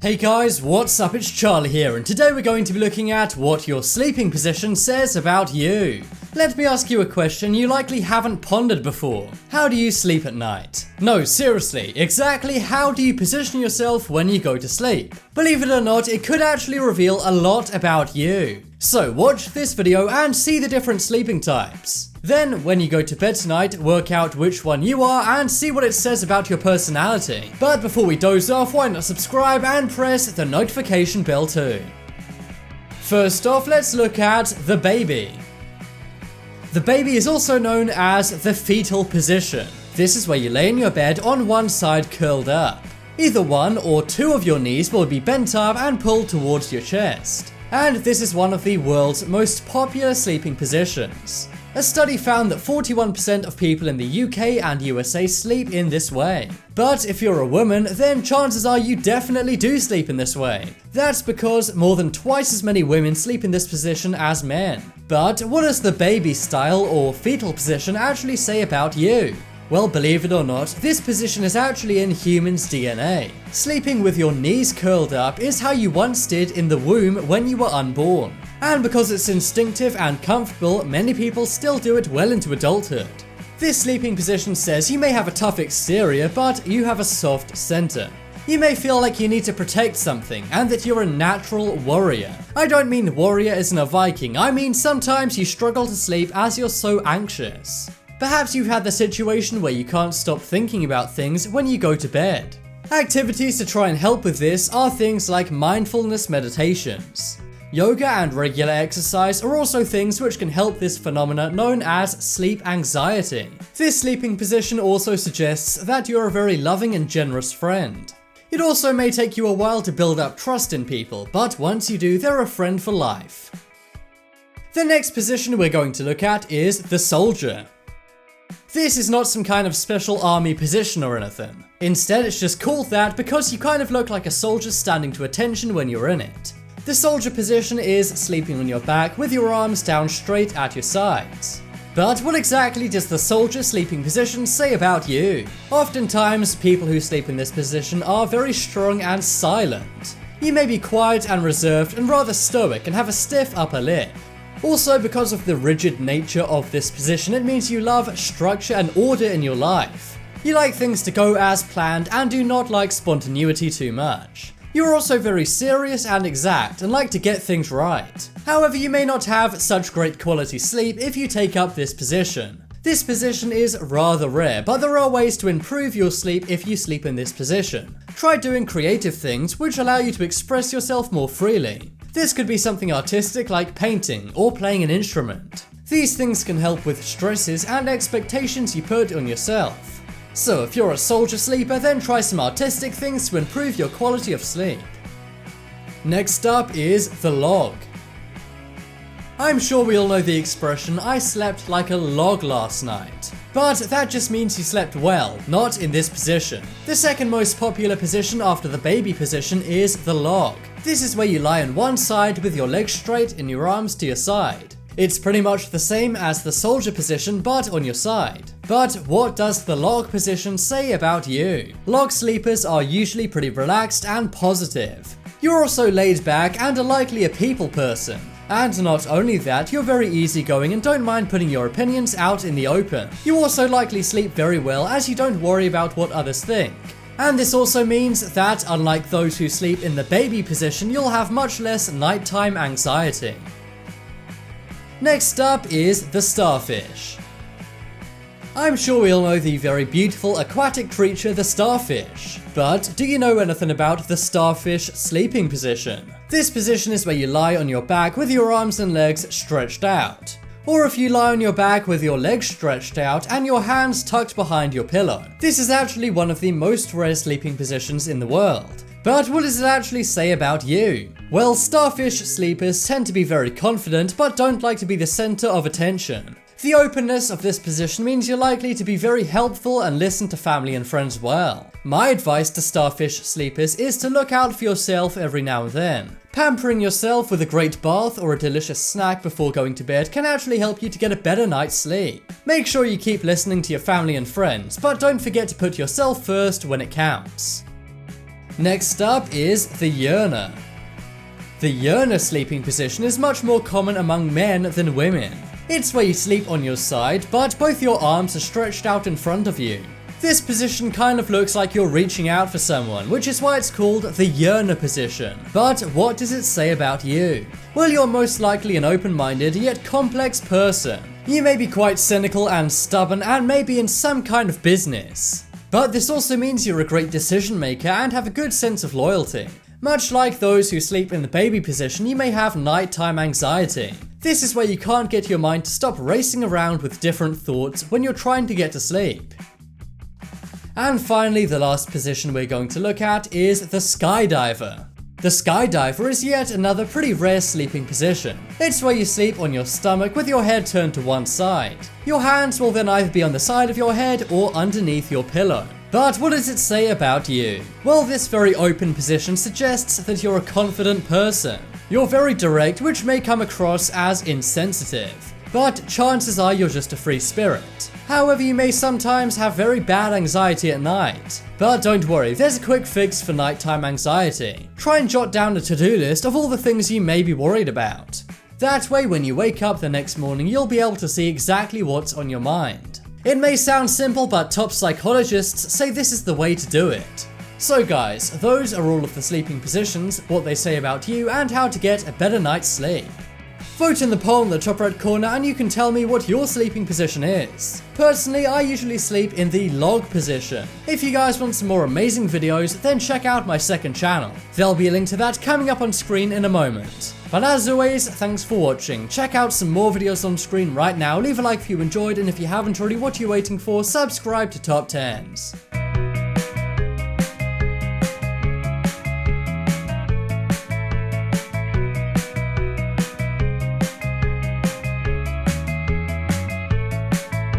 Hey guys, what's up? It's Charlie here, and today we're going to be looking at what your sleeping position says about you. Let me ask you a question you likely haven't pondered before. How do you sleep at night? No, seriously, exactly how do you position yourself when you go to sleep? Believe it or not, it could actually reveal a lot about you. So watch this video and see the different sleeping types. Then, when you go to bed tonight, work out which one you are and see what it says about your personality. But before we doze off, why not subscribe and press the notification bell too. First off, let's look at the baby. The baby is also known as the fetal position. This is where you lay in your bed on one side curled up. Either one or two of your knees will be bent up and pulled towards your chest. And this is one of the world's most popular sleeping positions. A study found that 41% of people in the UK and USA sleep in this way. But if you're a woman, then chances are you definitely do sleep in this way. That's because more than twice as many women sleep in this position as men. But what does the baby style or fetal position actually say about you? Well, believe it or not, this position is actually in humans' DNA. Sleeping with your knees curled up is how you once did in the womb when you were unborn. And because it's instinctive and comfortable, many people still do it well into adulthood. This sleeping position says you may have a tough exterior, but you have a soft center. You may feel like you need to protect something and that you're a natural warrior. I don't mean warrior as in a Viking, I mean sometimes you struggle to sleep as you're so anxious. Perhaps you've had the situation where you can't stop thinking about things when you go to bed. Activities to try and help with this are things like mindfulness meditations. Yoga and regular exercise are also things which can help this phenomena known as sleep anxiety. This sleeping position also suggests that you're a very loving and generous friend. It also may take you a while to build up trust in people, but once you do, they're a friend for life. The next position we're going to look at is the soldier. This is not some kind of special army position or anything. Instead, it's just called that because you kind of look like a soldier standing to attention when you're in it. The soldier position is sleeping on your back with your arms down straight at your sides. But what exactly does the soldier sleeping position say about you? Oftentimes, people who sleep in this position are very strong and silent. You may be quiet and reserved and rather stoic and have a stiff upper lip. Also, because of the rigid nature of this position, it means you love structure and order in your life. You like things to go as planned and do not like spontaneity too much. You're also very serious and exact and like to get things right. However, you may not have such great quality sleep if you take up this position. This position is rather rare, but there are ways to improve your sleep if you sleep in this position. Try doing creative things which allow you to express yourself more freely. This could be something artistic like painting or playing an instrument. These things can help with stresses and expectations you put on yourself. So if you're a soldier sleeper, then try some artistic things to improve your quality of sleep. Next up is the log. I'm sure we all know the expression, "I slept like a log last night." But that just means you slept well, not in this position. The second most popular position after the baby position is the log. This is where you lie on one side with your legs straight and your arms to your side. It's pretty much the same as the soldier position, but on your side. But what does the log position say about you? Log sleepers are usually pretty relaxed and positive. You're also laid back and are likely a people person. And not only that, you're very easygoing and don't mind putting your opinions out in the open. You also likely sleep very well as you don't worry about what others think. And this also means that, unlike those who sleep in the baby position, you'll have much less nighttime anxiety. Next up is the starfish. I'm sure we all know the very beautiful aquatic creature, the starfish. But do you know anything about the starfish sleeping position? This position is where you lie on your back with your arms and legs stretched out. Or if you lie on your back with your legs stretched out and your hands tucked behind your pillow. This is actually one of the most rare sleeping positions in the world. But what does it actually say about you? Well, starfish sleepers tend to be very confident but don't like to be the center of attention. The openness of this position means you're likely to be very helpful and listen to family and friends well. My advice to starfish sleepers is to look out for yourself every now and then. Pampering yourself with a great bath or a delicious snack before going to bed can actually help you to get a better night's sleep. Make sure you keep listening to your family and friends, but don't forget to put yourself first when it counts. Next up is the Yearner. The Yearner sleeping position is much more common among men than women. It's where you sleep on your side, but both your arms are stretched out in front of you. This position kind of looks like you're reaching out for someone, which is why it's called the Yearner position. But what does it say about you? Well, you're most likely an open-minded yet complex person. You may be quite cynical and stubborn and maybe in some kind of business. But this also means you're a great decision maker and have a good sense of loyalty. Much like those who sleep in the baby position, you may have nighttime anxiety. This is where you can't get your mind to stop racing around with different thoughts when you're trying to get to sleep. And finally, the last position we're going to look at is the skydiver. The skydiver is yet another pretty rare sleeping position. It's where you sleep on your stomach with your head turned to one side. Your hands will then either be on the side of your head or underneath your pillow. But what does it say about you? Well, this very open position suggests that you're a confident person. You're very direct, which may come across as insensitive. But chances are you're just a free spirit. However, you may sometimes have very bad anxiety at night. But don't worry, there's a quick fix for nighttime anxiety. Try and jot down a to-do list of all the things you may be worried about. That way, when you wake up the next morning, you'll be able to see exactly what's on your mind. It may sound simple, but top psychologists say this is the way to do it. So guys, those are all of the sleeping positions, what they say about you, and how to get a better night's sleep. Vote in the poll in the top right corner and you can tell me what your sleeping position is. Personally, I usually sleep in the log position. If you guys want some more amazing videos, then check out my second channel. There'll be a link to that coming up on screen in a moment. But as always, thanks for watching. Check out some more videos on screen right now, leave a like if you enjoyed, and if you haven't already, what are you waiting for? Subscribe to Top 10s.